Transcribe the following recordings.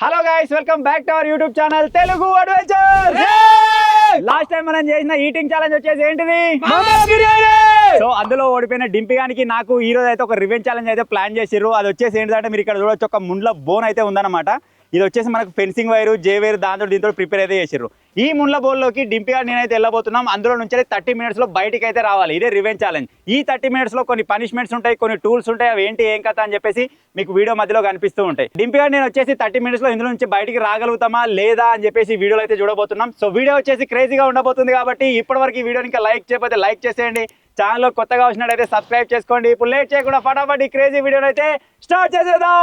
Hello guys, welcome back to our YouTube channel Telugu adventure. Last time మనం చేసిన eating challenge వచ్చేసి ఏంటిది, so అందులో ఓడిపోయిన డింపిగానికి నాకు ఈ రోజు అయితే ఒక రివెంజ్ ఛాలెంజ్ అయితే ప్లాన్ చేసిర్రు. అది వచ్చేసి ఏంటంటే మీరు ఇక్కడ చూడొచ్చు, ఒక ముండ్ల బోన్ అయితే ఉందన్నమాట. ఇది వచ్చేసి మనకు ఫెన్సింగ్ వైరు, జే వైరు దాంతో దీంతో ప్రిపేర్ అయితే చేసిర్రు. ఈ ముండ్ల బోన్లోకి డింపిగా నేనైతే వెళ్ళబోతున్నాం. అందులో నుంచి 30 minutes లో బయటికి అయితే రావాలి. ఇదే రివెంజ్ ఛాలెంజ్. ఈ 30 minutes లో కొన్ని పనిష్మెంట్స్ ఉంటాయి, కొన్ని టూల్స్ ఉంటాయి. అవి ఏంటి ఏం కథ అని చెప్పేసి మీకు వీడియో మధ్యలో కనిపిస్తూ ఉంటాయి. డింపిగా నేను వచ్చేసి 30 minutes లో ఇందులో నుంచి బయటికి రాగలుగుతామా లేదా అని చెప్పేసి వీడియోలో అయితే చూడబోతున్నాం. సో వీడియో వచ్చేసి క్రేజీగా ఉండబోతుంది కాబట్టి ఇప్పటివరకు ఈ వీడియోని ఇంకా లైక్ చేయకపోతే లైక్ చేసేయండి. ఛానల్లో కొత్తగా వచ్చినట్టయితే సబ్స్క్రైబ్ చేసుకోండి. ఇప్పుడు లేట్ చేయకుండా ఫటాఫట్ ఈ క్రేజీ వీడియోని అయితే స్టార్ట్ చేసేద్దాం.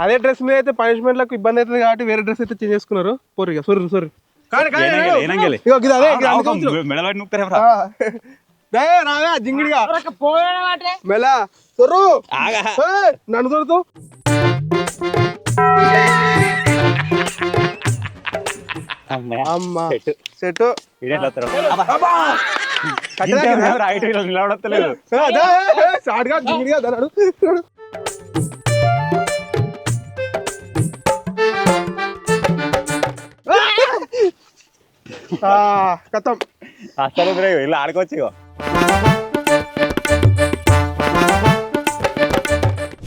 అదే డ్రెస్ మీద అయితే పనిష్మెంట్లకు ఇబ్బంది అవుతుంది కాబట్టి వేరే డ్రెస్ అయితే చేంజ్ చేసుకున్నారు. పోరు సొర్రు రావే జింగిడిగా మెలా సొర్రు నన్ను సొరుతూ అమ్మా సెట్ నిలబడలేదు. షార్ట్గా జింగిడిగా దాడు కథం అసలు ఇలా ఆడుకోవచ్చు.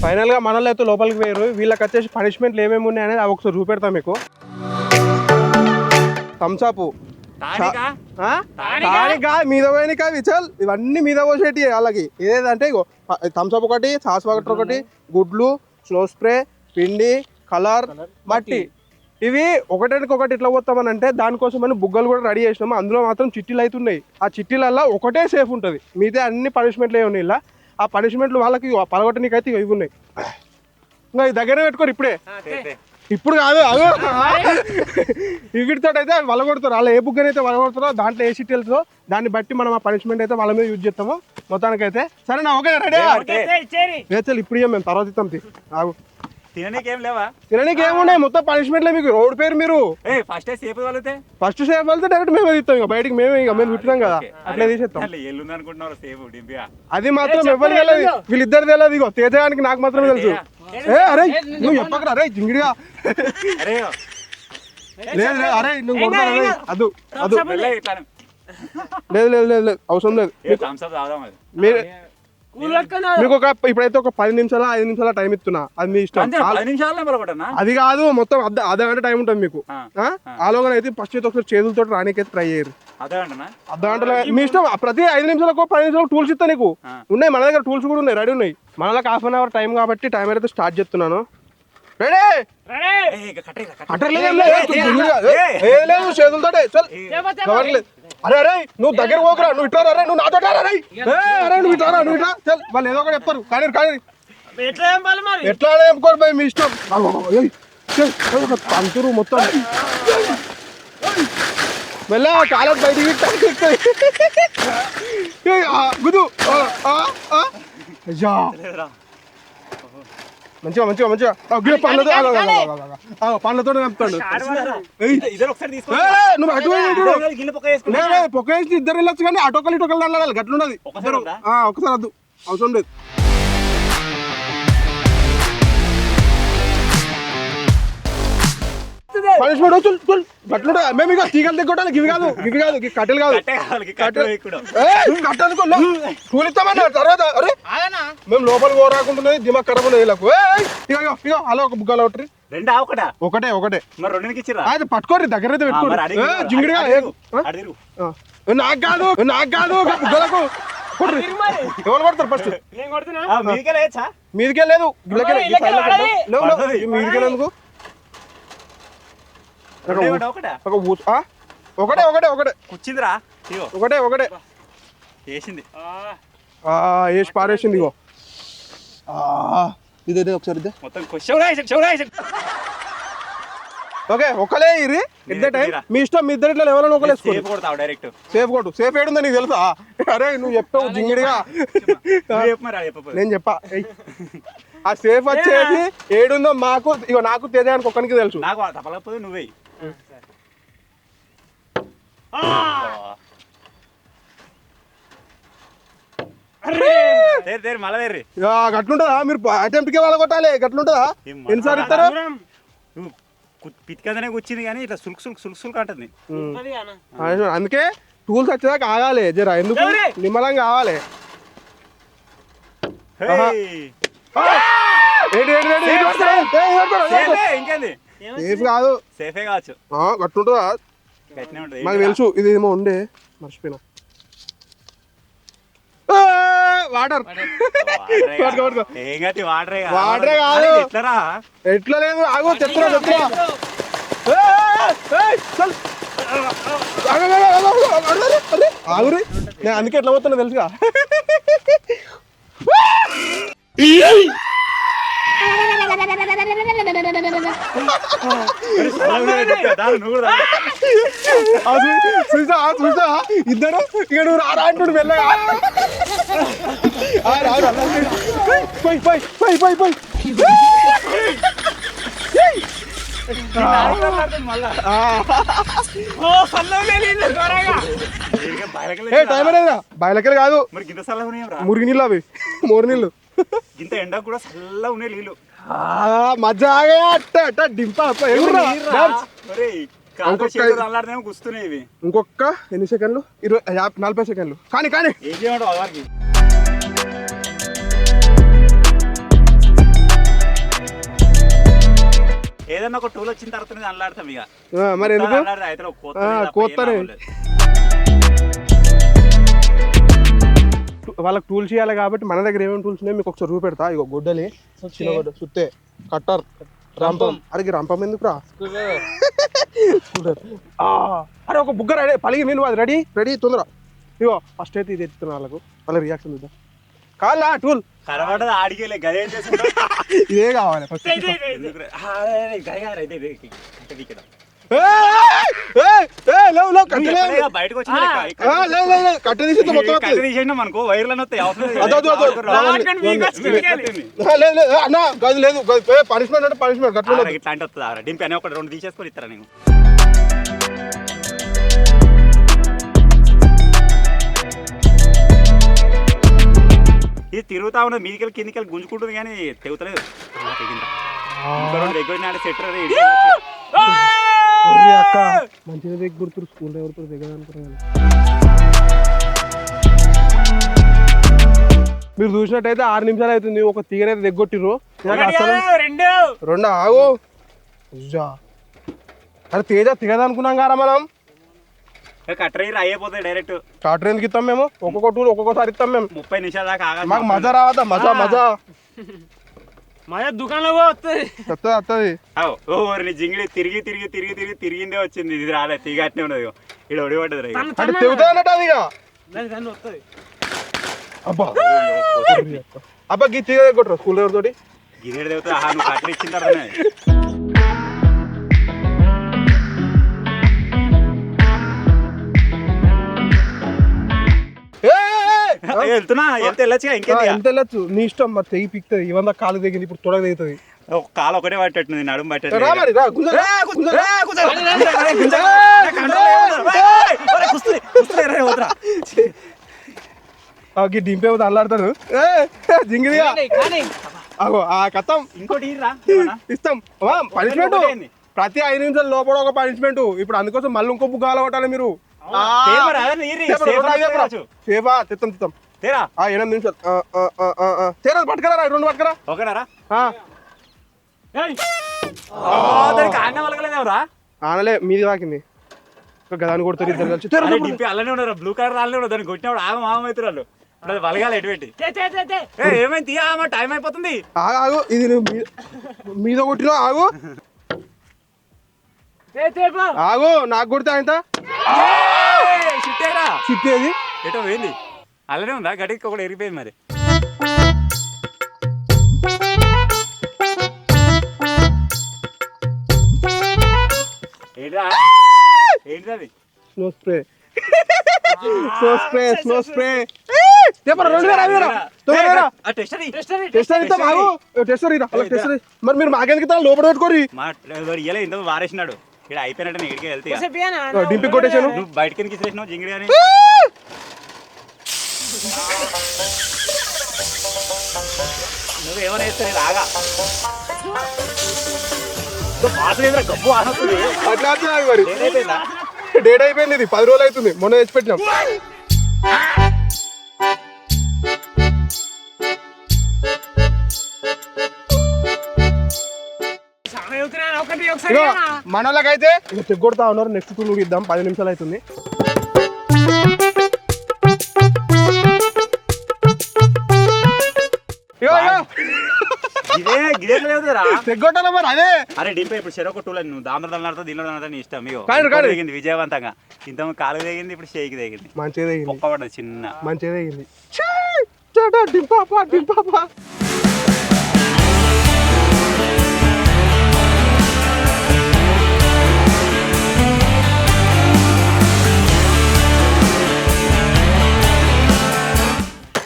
ఫైనల్ గా మనలో అయితే లోపలికి పోయారు. వీళ్ళకి వచ్చేసి పనిష్మెంట్లు ఏమేమి ఉన్నాయి అనేది అవి ఒకసారి చూపెడతాం మీకు. థమ్స్అప్ మీద పోయిన విచల్ ఇవన్నీ మీద పోసేటి వాళ్ళకి. ఏదేదంటే ఇగో థమ్స్అప్ ఒకటి, సాస్ వాటర్ ఒకటి, గుడ్లు, స్లో స్ప్రే, పిండి, కలర్, మట్టి. ఇవి ఒకటి ఇట్లా పోతామని అంటే దానికోసం మనం బుగ్గలు కూడా రెడీ చేసినాము. అందులో మాత్రం చిట్టీలు అవుతున్నాయి. ఆ చిట్టీలల్లో ఒకటే సేఫ్ ఉంటుంది, మిగతా అన్ని పనిష్మెంట్లు ఏమి ఉన్నాయి. ఇలా ఆ పనిష్మెంట్లు వాళ్ళకి పలగొట్టనీకైతే ఇవి ఉన్నాయి. ఇంకా ఈ దగ్గర పెట్టుకోరు ఇప్పుడే, ఇప్పుడు కాదు అవి వీటితో అయితే వలగొడతారు. అలా ఏ బుగ్గని అయితే వలగొడతారో దాంట్లో ఏ చిట్టీలతో దాన్ని బట్టి మనం ఆ పనిష్మెంట్ అయితే వాళ్ళ మీద యూజ్ చేస్తాము. మొత్తానికైతే సరేనా? Okay ready. ఇప్పుడు ఇవ్వం మేము, తర్వాత ఇస్తాం. ఆగు, తిననీకి ఏమున్నాయి మొత్తం పనిష్మెంట్లే మీకు. రోడ్ పేరు మీరు ఫస్ట్ సేఫ్ వెళ్తే డైరెక్ట్ మేమే తీస్తాం. ఇక బయటకి మేము తిట్టినాం కదా, అట్లా తీసేస్తాం. అది మాత్రం ఎవరు తెలియదు, వీళ్ళిద్దరు తెలియదు. ఇగో తేజగానికి నాకు మాత్రమే తెలుసు. అరే నువ్వు చెప్పకరా అరే జింగిడిగా. లేదు లేదు అరే నువ్వు కొడతావు. అదు లేదు లేదు లేదు లేదు అవసరం లేదు. మీరు మీకు ఇప్పుడైతే ఒక 10 నిమిషాలు 5 నిమిషాల టైం ఇస్తున్నా, అది మీ ఇష్టం. అది కాదు మొత్తం అర్ధగంట టైం ఉంటుంది మీకు. ఆలోగా అయితే ఫస్ట్ అయితే ఒకసారి చేతులతో రానికైతే ట్రై చేయరు. అర్ధగంటలో మీ ఇష్టం. ప్రతి 5 నిమిషాలకు 10 నిమిషాలకు టూల్స్ ఇస్తా నీకు. ఉన్నాయి మన దగ్గర టూల్స్ కూడా ఉన్నాయి, రెడీ ఉన్నాయి. మనలకు ½ an hour టైం కాబట్టి టైం అయితే స్టార్ట్ చేస్తున్నాను. రెడీ చేతులతో. అరే అరే నువ్వు దగ్గర పోకరా, నువ్వు ఇట్లా అరే నువ్వు నాతో అరే అరే నువ్వు ఇట్లా నువ్వు ఇట్లా చల్. వాళ్ళు ఏదో ఒకటి చెప్తారు కానీ కానీ ఎట్లా చెప్పుకోరు భయ్, మీ ఇష్టం. పంతురు మొత్తం వెళ్ళా కాలం బయటికి గుదు. మంచిగా మంచిగా మంచిగా పండ్లతో కలుపుతాడు. నువ్వు అటు పొక్క వేసి ఇద్దరు వెళ్ళొచ్చు కానీ అటోకలు ఇటోకలు వెళ్ళాలి. గట్లున్నది ఒకసారి వద్దు, అవసరం లేదు. పనిష్మెంట్ గట్లుంటా. మేము ఇక తీగలు దిగొట్టాలి. ఇవి కాదు ఇవి కాదు కట్టెలు కాదు. టూల్ ఇస్తామన్నా తర్వాత. అరే మేము లోపలికి పోరాకుంటున్నది దిమాగ్ ఖరాబ్ ఉన్నది వీళ్ళకు. ఇక అలా ఒక బుగ్గలు ఒకటి ఒకటే అయితే పట్టుకోరి దగ్గర అయితే పెట్టుకోరు. జింగిడిగా నాకు కాదు బుగ్గలకు ఎవరు పడతారు ఫస్ట్? మీదికే లేదు మీదికెళ్ళేందుకు. ఒకటే వేసింది వేసి పారేసింది. ఇగో ఇదే ఒకసారి ఓకే ఒకలే ఇరి ఎట్ ద టైం మీ ఇష్టం. మీ ఇద్దరు ఇట్లా ఎవరైనా ఒకలే సేఫ్ కొట్టు. సేఫ్ ఏడుందో నీకు తెలుసా? అరే నువ్వు చెప్తావు జింగిడిగా, నేను చెప్పా. ఆ సేఫ్ వచ్చేసి ఏడుందో మాకు ఇగో నాకు తేజానికి ఒక్కనికి తెలుసు. నువ్వే తేరు మళ్ళా తేర్రి గట్లుంటుందా మీరు అటెంప్ట్కి వాళ్ళ కొట్టాలి గట్లుంటుందా ఎన్నిసార్లు ఇస్తారా నువ్వు పితికందనే కూర్చింది కానీ ఇట్లా సులుకు అంటుంది అందుకే టూల్స్ వచ్చేదాకా ఆగాలి జరా ఎందుకు నిమ్మలంగా కావాలి ఇంకేంది సేఫ్ కాదు సేఫే కావచ్చు గట్లుంటుందా గట్టినే ఉంటుంది నాకు తెలుసు ఇది ఏమో ఉండే మర్చిపోయినా వాటర్ ఏం గట్టి వాటరే వాటరే కాదు ఎట్లరా ఎట్లా లేదు ఆగు చెప్తున్నా ఆగురి నేను అందుకే ఎట్లా పోతున్నా తెలుసుగా చూసా ఇద్దరు ఇక నువ్వు రారా అంటుడు వెళ్ళగా బయలకెళ్ళి కాదు మురిగి నీళ్ళు అవి మోరు నీళ్ళు ఇంత ఎండ కూడా చల్లగా ఉన్నాయి నీళ్ళు మజాగా అట్ట డింపా కూస్తున్నాయి ఇవి ఇంకొక ఎన్ని సెకండ్లు 40 సెకండ్లు కానీ ఏం చేయమంటావు వారికి ఏదన్నా ఒక టూల్ వచ్చిన తర్వాత అల్లాడతాం ఇక మరి ఎందుకు కోత్తనే వాళ్ళకి టూల్స్ చేయాలి కాబట్టి మన దగ్గర ఏమేమి టూల్స్ ఉన్నాయో మీకు ఒకసారి చూపెడతా ఇగో గుడ్డలి చిన్న గుడ్డ సుత్తే కట్టర్ రంపం అరే రంపం ఎందుకు రా అరే ఒక బుగ్గ రెడీ పలిగి నేను అది రెడీ తొందర ఇగో ఫస్ట్ అయితే ఇది ఎత్తున్నా వాళ్ళ రియాక్షన్ చూద్దాం కావాలా టూల్ కనబడదు ఆడికెళ్ళి గదే ఇదే కావాలి ఫస్ట్ బయటకు కట్ట తీసేసినాం అనుకో వైర్లను అన్న గది లేదు పనిష్మెంట్ అంటే పనిష్మెంట్ ఇట్లాంటి వస్తుందా డింపి అని ఒక 2 తీసేసుకొని ఇస్తారా నేను ఇది తిరుగుతా ఉన్నది మీదికెళ్ళి కిందికెళ్ళి గుంజుకుంటుంది కానీ తెగుతలేదు మంచిగా దగ్గర స్కూల్ ఎవరితో దగ్గర అనుకున్నాను మీరు చూసినట్టయితే 6 నిమిషాలు అవుతుంది ఒక తీగనైతే దగ్గొట్టిర్రు రెండు ఆగు అరే తేజ తిగదా అనుకున్నాం కదా మనం కట్టర్ అయిపోతుంది డైరెక్ట్ కట్టర్ ఎందుకు ఇస్తాం మేము ఒక్కొక్క టూర్ ఒక్కొక్కసారి ఇస్తాం మేము 30 నిమిషాల దాకా మాకు మజా రావద్దా మజా మా దుకాణంలో వస్తుంది జింగిడి తిరిగిందే వచ్చింది ఇది రాలే తీగట్నే ఉన్నది ఇక్కడ ఒడిపడ్డది అంటే తెగుతానట్టు అది అబ్బా గీ తీగ కొట్టరు స్కూల్ ఎవరితోటి గిన్నెడు తెగుతుంది నువ్వు కట్టర్ ఇచ్చిన తర్వాత వెళ్తున్నా ఎంత వెళ్ళొచ్చుగా ఇంకేంటి ఎంత వెళ్ళొచ్చు నీ ఇష్టం మరి తెగి పిక్తుంది ఇవంతా కాలు తెగింది ఇప్పుడు తొడగ తెగుతుంది ఒక కాలు ఒకటే పట్టేట్టుంది నడుము పట్టేది డింపే అల్లాడతాడు జింగిడిగా అగో ఆ కథం ఇంకోటి ఇస్తాం పనిష్మెంట్ ప్రతి 5 నిమిషాల లోపల ఒక పనిష్మెంట్ ఇప్పుడు అందుకోసం మళ్ళీ ఇంకో బుక్ కాలగొట్టాలి మీరు సేఫా తిత్తం 8 నిమిషాలు తేరా పట్టుకరా 2 పట్టుకరా ఓకేనారా ఆనలే మీది తాకింది గదాన్ని కొడుతారు ఇద్దరు కలిసి అలానే ఉన్నారు బ్లూ కలర్ అలానే ఉన్నారు దాన్ని కొట్టినప్పుడు ఆగం అవుతారు వాళ్ళు వలగాలి ఎటువంటి ఏమైంది తీయా టైం అయిపోతుంది ఆగు ఇది నువ్వు మీద కొట్టినా ఆగు ఆగు నాకు కొడితే ఆయన చిట్టేది ఎటో పోయింది అలానే ఉందా గడికి ఒకటి ఎరిగిపోయింది మరి ఏంటి స్నో స్ప్రే మరి మీరు మాకెందుకు లోపల పెట్టుకోరి ఇంత వారేసినాడు ఇక్కడ అయిపోయినట్టు ఇక్కడికి వెళ్తే డింపి కొట్టేసాను నువ్వు బయటకి ఇసిరేసినావు జింగిడి అని నువ్వేమైనా వేస్తే నేను రాగా పాత్ర గబ్బు ఆనొస్తుంది. అట్లా వచ్చినాయి మరి ఏదైపోయిందా డేట్ అయిపోయింది, ఇది 10 రోజులు అవుతుంది, మొన్న తెచ్చి పెట్టినాం. ఇగో మన వాళ్ళకైతే ఇక తెగొడతా ఉన్నారు. నెక్స్ట్ టూ ఇద్దాం, 10 నిమిషాలు అవుతుంది. ఇగో ఇదే గిదే లేదురా తెగొట్టాల మరి అదే. అరే డింపే ఇప్పుడు చెరొక టూల్ నువ్వు దాంట్లో దాంట్లో దీనిలో దాంట్లో నీ ఇష్టం. ఇగో కాదు, కాదు. దిగింది విజయవంతంగా. ఇంతకు కాలు దిగింది, ఇప్పుడు షేక్ దిగింది, మంచిగా దిగింది, ఒక్క పడ్డది చిన్న. మంచిగా దిగింది. డింపాపా డింపాపా.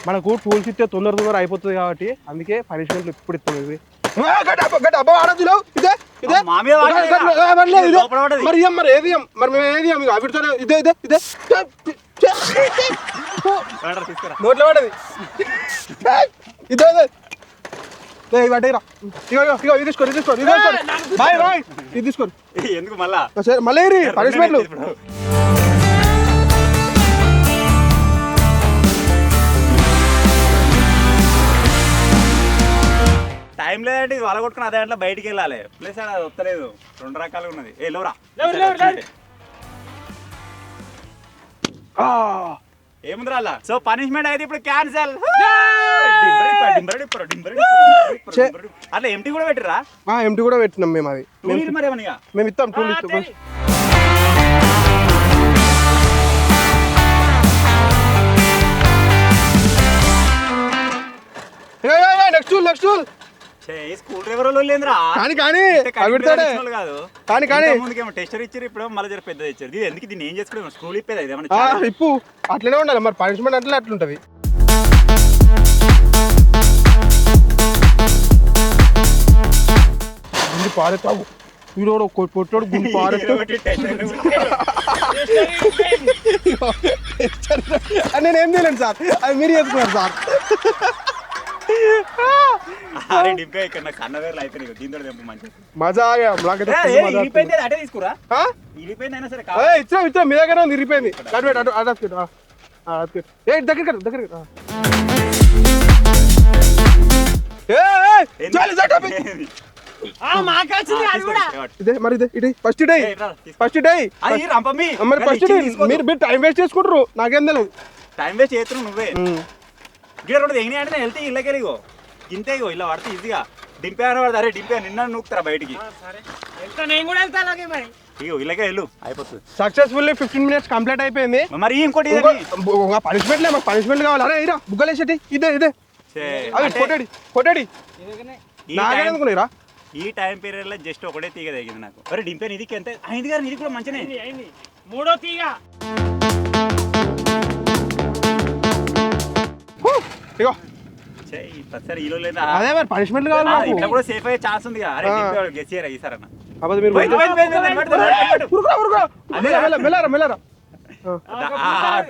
మనకు టూల్స్ ఇస్తే తొందర అయిపోతుంది కాబట్టి అందుకే పనిష్మెంట్లు ఇప్పుడు ఇస్తుంది. మా మీద పడ్డది, లోపల పడ్డది. మరి ఇయ్యం, మరి ఏది ఇయ్యం, మరి మేము ఏది ఇయ్యం. అవిడితో ఇదే ఇదే ఇదే తీసుకురా. నోట్లో పడ్డది ఇదే ఇదే. ఇది పట్టేరా. ఇగో ఇగో ఇగో ఇది తీసుకోరు, ఇది తీసుకోరు, ఇది తీసుకోరు. బాయ్ బాయ్, ఇది తీసుకోరు. ఎందుకు మళ్ళా మళ్ళీ పనిష్మెంట్లు. టైం లేదంటే ఇది వల కొట్టుకుని అదే గంటల బయటికి వెళ్ళాలి. ప్లస్ అది వస్తలేదు, 2 రకాలుగా ఉన్నది. ఏ లోరా ఏముందిరా అలా. సో పనిష్మెంట్ అయితే ఇప్పుడు క్యాన్సల్. అట్లా ఎంటీ కూడా పెట్టిరా. ఎంటీ కూడా పెట్టినాం మేము. అది మరి ఏమన్నా మేము ఇస్తాం టూల్ ఇస్తాం. Next tool, next tool. School driver లేదురా. కానీ కానీ అవిడతాడే కాదు. కానీ కానీ ముందుకేమో టెస్టర్ ఇచ్చారు, ఇప్పుడు మళ్ళీ జర పెద్దది ఇచ్చారు. ఇది ఎందుకు దీన్ని ఏం చేసుకోవడం, స్కూల్ ఇప్పేది ఇప్పు అట్లనే ఉండాలి. మరి పనిష్మెంట్ అట్లనే అట్లుంటది. గుండి పారేతావు వీడు పొట్టోడు గుండి పారేస్తావు. నేనేం చేయలేను సార్, అది మీరు చేసుకున్నారు సార్. మజా అటే తీసుకురా. ఇచ్చా ఇచ్చా మీ దగ్గర ఉంది, ఇరిపోయింది. దగ్గర దగ్గర ఇదే మరి ఇదే ఫస్ట్ డే, ఫస్ట్ డే మరి ఫస్ట్ డే. మీరు టైం వేస్ట్ చేసుకుంటారు, నాకేం తెలియదు. టైం వేస్ట్ చేస్తున్నావు నువ్వే. గిడ రెండు ఎగినాయి అంటే వెళ్తే ఇళ్ళకెళ్ళిగో ఇంతే. ఇగో ఇలా పడితే ఈజీగా డింపే అని పడతా. అరే డింపే నిన్న నూకుతారా బయటికి. ఇగో ఇళ్ళకే వెళ్ళు, అయిపోతుంది. సక్సెస్ఫుల్లీ 15 minutes కంప్లీట్ అయిపోయింది. మరి ఇంకోటి పనిష్మెంట్ లే, మాకు పనిష్మెంట్ కావాలి. అరే ఇరా బుగ్గలేసేటి ఇదే ఇదే అవి కొట్టడి కొట్టడి. నాకేనుకునేరా ఈ టైం పీరియడ్ లో జస్ట్ ఒకటే తీగ తగ్గింది నాకు. అరే డింపే నిధికి ఎంత అయింది కదా, నిధి కూడా మంచినే. 3వ తీగ. ఇగో సరే ఈలో లేదా. అదే మరి పనిష్మెంట్ కావాలి. ఇట్లా కూడా సేఫ్ అయ్యే ఛాన్స్ ఉంది. అరే డింపే గెస్ చేయరా ఈసారన్నా.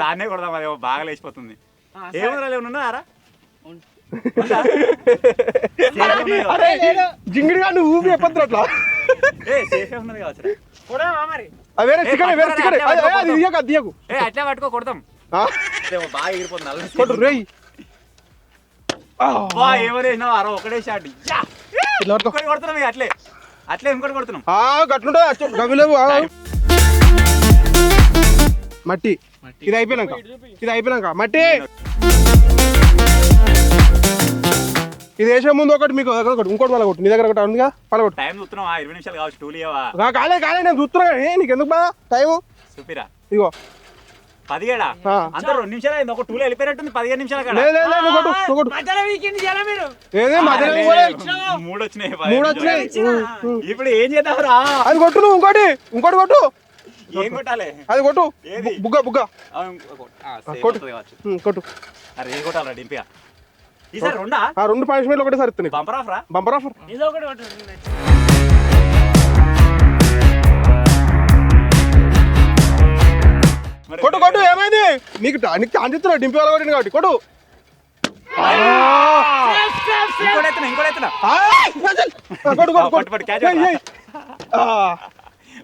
దాన్నే కొడదాం, అది బాగా లేచిపోతుంది. ఏమన్నా ఉన్నారా జింగిడిగా నువ్వు ఊపి చెప్పద్దు అట్లా. ఉన్నది కావచ్చు. అట్లా పట్టుకో కొడతాం. బాగా ఎగిరిపోతుంది. ఏమరేసినావు అర ఒకటే షాట్ కొడుతున్నాం. అట్లే అట్లే ఇంకోటి కొడుతున్నాం. గట్లుంటా మట్టి. ఇది అయిపోయినాక మట్టి ఇది వేసే ముందు ఒకటి మీకు ఒకటి ఇంకోటి మళ్ళీ కొట్టు. నీ దగ్గర ఒకటి ఉందిగా పలగొట్టు. టైం చూస్తున్నావా? 20 నిమిషాలు కావచ్చు. టూల్ ఇవ్వవా? కాలే నేను చూస్తున్నా. నీకు ఎందుకు బా టైము చూపిరా. ఇగో 17 అంతా 2 నిమిషాలు అయింది. ఒక టూల్ వెళ్ళిపోయినట్టుంది. 15 నిమిషాలు కదా. 3 వచ్చినాయి. ఇప్పుడు ఏం చేద్దాంరా? అది కొట్టు నువ్వు. ఇంకోటి కొట్టు. ఏం కొట్టాలి? అది కొట్టు. బుగ్గ కొట్టు. అరే ఏం కొట్టాలరా డింపియా? ఈసారి 2 పనిష్మెంట్లు ఒకటేసారి ఇస్తున్నాయి. Bumper offer. కొట్టు కొట్టు ఏమైంది నీకు నీకు ఛాన్స్ ఇస్తున్నా డింపి వాళ్ళ కొట్టింది కాబట్టి కొట్టు ఇంకోటెత్తున్నా కొట్టు కొట్టు పట్టు పట్టు క్యాచ్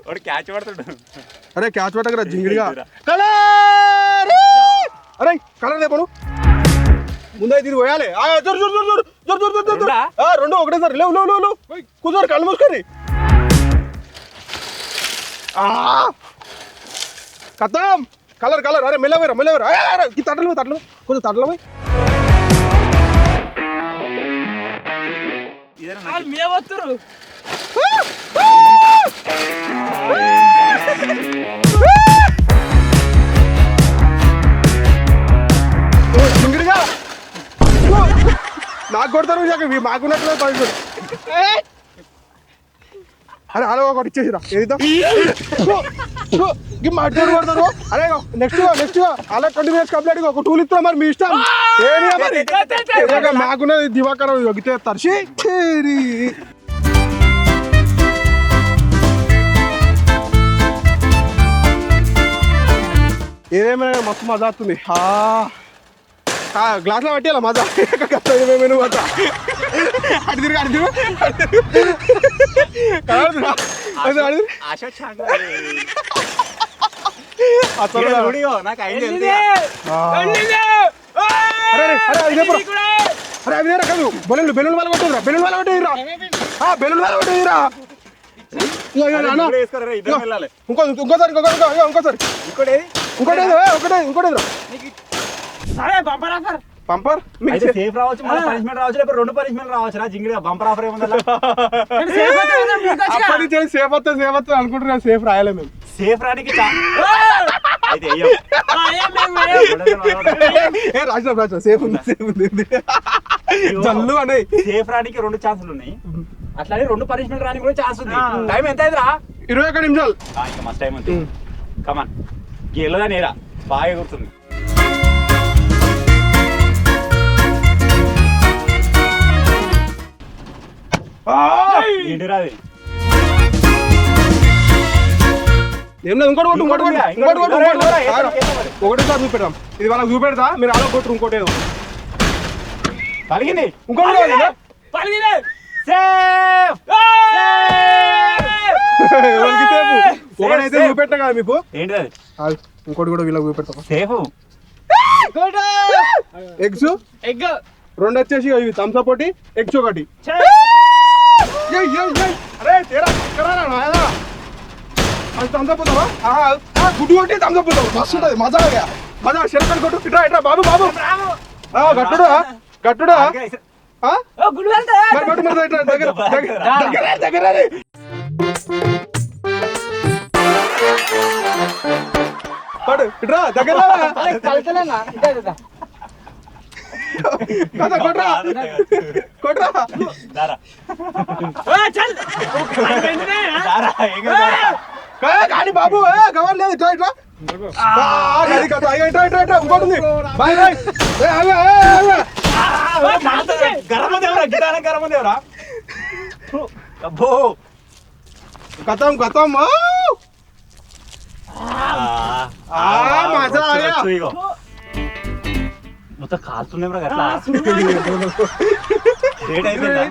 వాడు క్యాచ్ పడుతుండు. అరే క్యాచ్ పట్టకరా జింగిడిగా కలర్ అరే కలర్ లేపను ముందే తిరిగి పోయాలి జోరు జోరు జోరు జోరు జోరు జోరు జోరు జోరు రెండు ఒకటే సార్ లేవు లేవు లేవు లేవు కూర్చోరు కళ్ళు మూసుకొని కథం కలర్ కలర్ అరే మెల్లవేరా మెల్లవేరా ఈ తట్టలు తట్టలు కొంచెం తట్టలు పోయి మీద వస్తారు జింగిడిగా నాకు కొడతారు మాకున్నట్లే పడి అరే అలా ఒకటి ఇచ్చేసిరా ఏదిద్దాం మాట్లాడు కొడతారు అరే నెక్స్ట్ నెక్స్ట్ అలా 20 minutes కంప్లీట్ ఒక టూల్ ఇస్తున్నా మరి మీ ఇష్టం మాకున్నది దివాకరం ఒగితే తరిచి ఏదేమైనా మస్తు మజా వస్తుంది గ్లాస్లో పట్టేయాల మజా ఏమేమి మజా అటు తిరుగు అటు తిరుగు నాకు ఐడియా అరే అరే అవి వేరే కాదు బెలూన్లు బెలూన్ వాళ్ళ కొట్టేదిరా బెలూన్ వాళ్ళ కొట్టేదిరా బెలూన్ వాళ్ళ కొట్టేదిరా ఇంకోసారి ఇంకోసారి ఇంకోసారి ఇంకోటి ఇంకోటి సరే బంపర్ ఆఫర్ పంపర్ సేఫ్ రావచ్చు మళ్ళీ పనిష్మెంట్ రావచ్చు లేకపోతే 2 పనిష్మెంట్ రావచ్చు రా జింగిడిగా బంపర్ ఆఫర్ ఏముందా సేఫ్ వస్తుంది అనుకుంటున్నా సేఫ్ రాయలే మేము సేఫ్ రానికి అయితే రాసిన సేఫ్ ఉంది జల్లు అనే సేఫ్ రానికి 2 ఛాన్సులు ఉన్నాయి అట్లానే 2 పనిష్మెంట్ రానికి కూడా ఛాన్స్ ఉంది టైం ఎంత అయిందిరా 21 నిమిషాలు ఇంకా మస్తు టైం ఉంది కమాన్ గెలదా నేరా బాగా గుర్తుంది ఏంటిరా అది ఏం లేదు ఇంకోటి ఒకటి సార్ చూపెడదాం ఇది వాళ్ళకి చూపెడతా మీరు అలా కొట్టు ఇంకోటి ఏదో కలిగింది ఇంకోటి ఒకటైతే చూపెట్టా కదా మీకు ఏంటి అది ఇంకోటి కూడా వీళ్ళకి చూపెడతాం సేఫ్ ఎగ్స్ ఎగ్ 2 వచ్చేసి ఇవి థమ్స్ అప్ ఒకటి ఎగ్స్ ఒకటి అరే తేరా థమ్స్ అప్ పోతావా గుడ్డు కొట్టి థమ్స్ అప్ పోతావు మస్తు ఉంటుంది మజా శరకలు కొట్టు ఇట్రా బాబు గట్టుడా మరి కొట్టు మరి దగ్గర పడు ఇట్రా దగ్గర కొట్రా కానీ బాబు గవర్ లేదు ఇట్లా ఇట్లా ఇంకోటి ఉంది బాయ్ గరమదేవరా అబ్బో కథం మొత్తం కాలుతున్నాయి అట్లా లేట్ అయిపోయిందా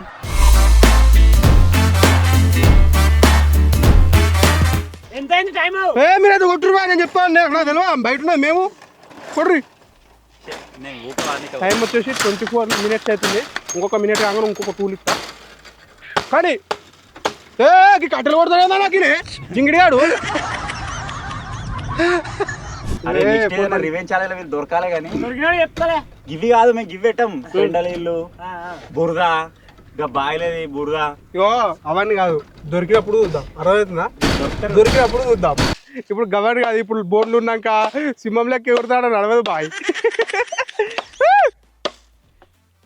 ఎంత అయింది టైం మీరైతే కొట్టురు నేను చెప్పాను నాకు తెలియదు బయట ఉన్నది మేము కొట్రి టైం వచ్చేసి 24 minutes అవుతుంది ఇంకొక మినిట్ కాగానే ఇంకొక టూల్ ఇస్తా కానీ కట్టెలు కొడతాడా నాకు జింగిడిగాడు రివెంజ్ ఛానల్ మీరు దొరకాలే కానీ చెప్తాలే గివి కాదు మేము గివి పెట్టాం పెండలీళ్ళు బురద ఇంకా బాయిలేది బురద ఇగో అవన్నీ కాదు దొరికినప్పుడు చూద్దాం అర్థమవుతుందా దొరికినప్పుడు చూద్దాం ఇప్పుడు గవర్న కాదు ఇప్పుడు బోర్డులు ఉన్నాక సింహం లెక్క ఎవరుతాడో నడవదు బాయ్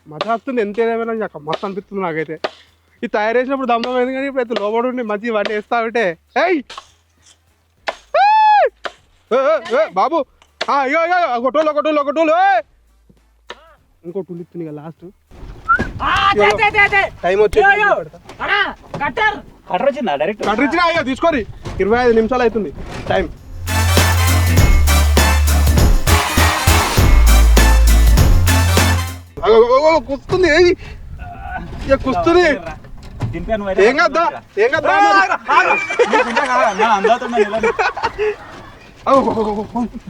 మజా వస్తుంది ఎంత ఏదేమైనా మస్తు అనిపిస్తుంది నాకైతే ఇది తయారు చేసినప్పుడు దమ్మం అయింది కానీ ఇప్పుడు అయితే లోపడి ఉండి మంచి ఇవన్నీ వేస్తా ఉంటే ఏయ్ బాబు ఇగో ఒక టూలు ఇంకో టూల్ ఇస్తుంది ఇక లాస్ట్ టైం వచ్చి కట్టర్ వచ్చిందా డైరెక్ట్ కట్టర్ ఇచ్చినా తీసుకోరి 25 నిమిషాలు అవుతుంది టైం కుస్తుంది కుస్తుంది ఏం కదా ఏం కదా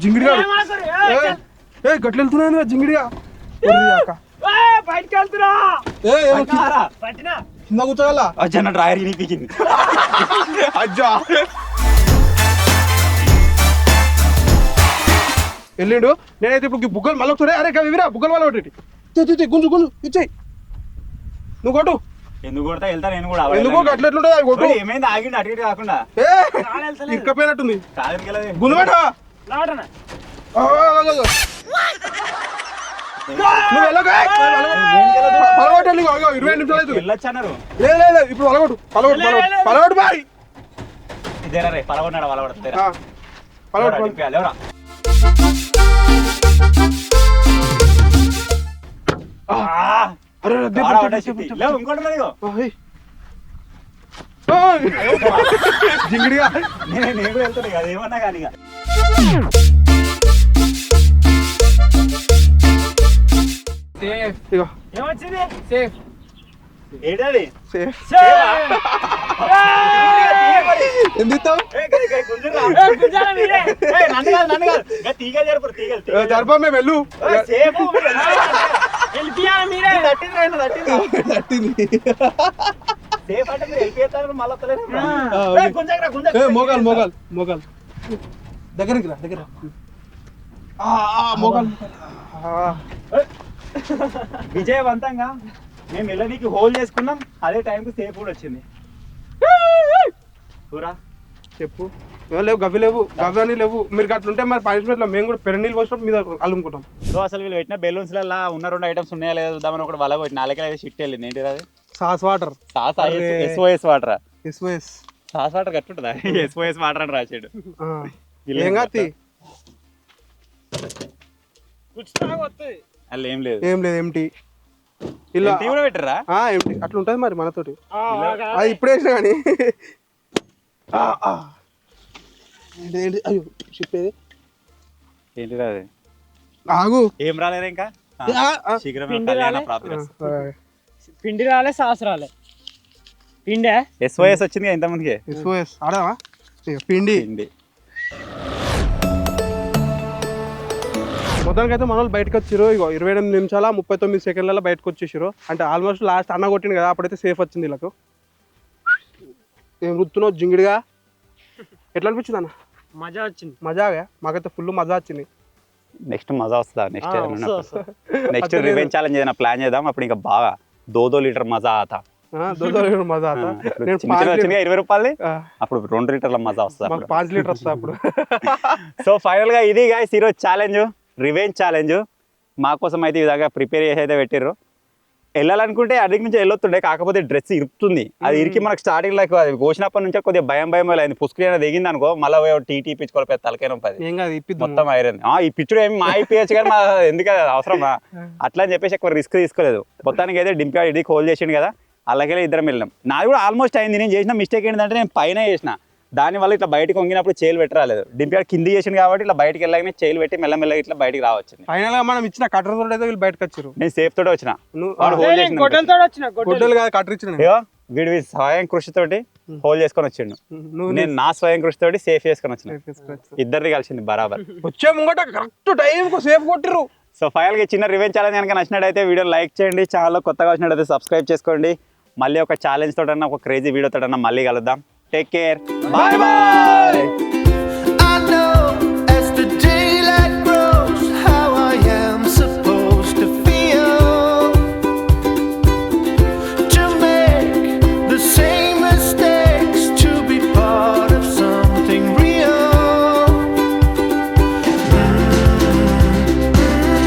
జింగిడిగా గట్లు వెళ్తున్నాయి జింగిడిగా బయటకు వెళ్తున్నా పట్టినా కింద కూర్చోగల అజ్జన్న డ్రాయర్ వినిపించింది అజ్జా వెళ్ళిండు నేనైతే ఇప్పుడు బుగ్గలు మళ్ళీ ఒకసారి అరే విరా బుగ్గలు మళ్ళీ ఒకటి గుంజు గుంజు ఇచ్చేయి నువ్వు కొట్టు ఎందుకు కొడతా వెళ్తా నేను కూడా ఎందుకో అట్లా ఎట్లుంటుంది అది కొట్టు ఏమైంది ఆగిండి అటు ఇటు కాకుండా ఇక్కపోయినట్టుంది కాదు గుంజు పెట్ట లావటనా నువ్వు వెళ్ళక పలగొట్టాలి 20 నిమిషాలు అవుతుంది వెళ్ళొచ్చన్నారు లేదు ఇప్పుడు పలగొట్టు పలగొట్టు బాయ్ ఇదేరా రే పలగొన్నాడు పలగొడతారా పలగొట్టు ఎవరా జింగిడిగా నేను కూడా వెళ్తాను కదా ఏమన్నా కానీ ఏమొచ్చింది ఏంటది ఎందుకు నన్ను కాదు తీగ జరుపు తీగలు జరపా మేము వెళ్ళు వెళ్ళిపోయాలి మీరే తట్టింది సేఫ్ అంటే మీరు వెళ్ళిపోతారు మోగాలు మోగాలు మోగాలు దగ్గరికి రా దగ్గర మోగాలు విజయవంతంగా మేము వెళ్ళనీకి హోల్ చేసుకున్నాం అదే టైంకి సేఫ్ కూడా వచ్చింది పూరా చెప్పు లేవు గవ్వి లేవు గవ్వి అని లేవు మీరు అట్లుంటే మరి పనిష్మెంట్లో మేము కూడా పెర నీళ్ళు పోసినప్పుడు మీద అల్లుకుంటాం. సో అసలు వీళ్ళు పెట్టిన బెలూన్స్లలో ఉన్న 2 ఐటమ్స్ ఉన్నాయా లేదా చూద్దామని ఒకటి వల్ల కొట్టి 4 అయితే షిట్ వెళ్ళింది ఏంటి అది sauce water sauce SOS water SOS sauce water కట్టుంటుందా ఎస్ఓఎస్ వాటర్ అని రాసాడు ఏం కాదు అలా ఏం లేదు ఏం లేదు ఎంటీ ఇలా కూడా పెట్టరా ఎంటీ అట్లా ఉంటుంది మరి మనతోటి అది ఇప్పుడే వేసినా కానీ ఏంటి అయ్యో చెప్పేది ఏంటి అది ఆగు ఏం రాలేరా ఇంకా శీఘ్రమే పిండి కళ్యాణ రాలే? ప్రాప్తి పిండి రాలే సాస్ రాలే పిండే ఎస్ఓఎస్ వచ్చింది ఇంతమందికి ఎస్ఓఎస్ ఆడవా పిండి పిండి మొత్తానికి అయితే మన వాళ్ళు బయటకు వచ్చారు ఇగో 28 నిమిషాల 39 సెకండ్లలో బయటకు వచ్చేసారు అంటే ఆల్మోస్ట్ లాస్ట్ అన్న కొట్టింది కదా అప్పుడైతే సేఫ్ వచ్చింది వీళ్ళకు ఏం రుత్తున్నావు జింగిడిగా ఎట్లా అనిపించింది అన్న మజా వచ్చింది మజాగా మాకైతే ఫుల్ మజా వచ్చింది నెక్స్ట్ మజా వస్తుందా నెక్స్ట్ రివెంజ్ ఛాలెంజ్ ఏదైనా ప్లాన్ చేద్దాం అప్పుడు ఇంకా బాగా 2 లీటర్ మజా ఆతా మజా నేను చిన్న చిన్న వచ్చింది 20 రూపాయలు అప్పుడు 2 లీటర్ల మజా వస్తుంది మాకు 5 లీటర్ వస్తా అప్పుడు సో ఫైనల్ గా ఇది గైస్ ఈరోజు ఛాలెంజ్ రివెంజ్ ఛాలెంజ్ మా కోసం అయితే ఈ విధంగా ప్రిపేర్ చేసి అయితే పెట్టిర్రు వెళ్ళాలనుకుంటే అడిగి నుంచి వెళ్ళొస్తుండే కాకపోతే డ్రెస్ ఇరుపుతుంది అది ఇరికి మనకు స్టార్టింగ్ లైక్ అది కోసినప్పటి నుంచే కొద్దిగా భయం అయింది పుష్కరి అనేది దిగింది అనుకో మళ్ళీ టీ పిచ్చుకోవాలి తలకైనా పది ఏం కాదు ఇప్పిద్దాం మొత్తం ఐరన్ ఈ పిచ్చుడు ఏమి మా అయిపోయచ్చు కానీ మా ఎందుకు అవసరమా అట్లా అని చెప్పేసి ఎక్కువ రిస్క్ తీసుకోలేదు మొత్తానికి అయితే డింపి ఇది హోల్డ్ చేసిండు కదా అలాగే ఇద్దరం వెళ్ళాం నాది కూడా ఆల్మోస్ట్ అయింది నేను చేసిన మిస్టేక్ ఏంటంటే నేను పైన చేసిన దానివల్ల ఇట్లా బయటకు వంగినప్పుడు చేలు పెట్టరాలేదు డింపి కింది చేసింది కాబట్టి ఇట్లా బయటకు వెళ్ళగానే చేలు పెట్టి మెల్లమెల్లగా ఇట్లా బయటకు రావచ్చు ఫైనల్ గా మనం ఇచ్చిన కట్టర్ తోటి అయితే వీళ్ళు బయటకు వచ్చారు నేను సేఫ్ తోటి వచ్చిన గొడ్డలతో వచ్చిన గొడ్డలు కాదు కట్టర్ ఇచ్చిన వీడి స్వయం కృషితోటి హోల్డ్ చేసుకొని వచ్చిండు నేను నా స్వయం కృషితోటి సేఫ్ చేసుకొని వచ్చిన ఇద్దరిది కలిసింది బరాబర్ వచ్చే ముంగట కరెక్ట్ టైం కు సేఫ్ కొట్టిరు సో ఫైనల్ గా చిన్న రివెంజ్ ఛాలెంజ్ కనుక నచ్చినట్టయితే వీడియో లైక్ చేయండి ఛానల్ కొత్తగా వచ్చినట్టయితే సబ్స్క్రైబ్ చేసుకోండి మళ్ళీ ఒక ఛాలెంజ్ తోటన్నా ఒక క్రేజీ వీడియో తోటన్నా మళ్ళీ కలుద్దాం టేక్ కేర్ బాయ్ బాయ్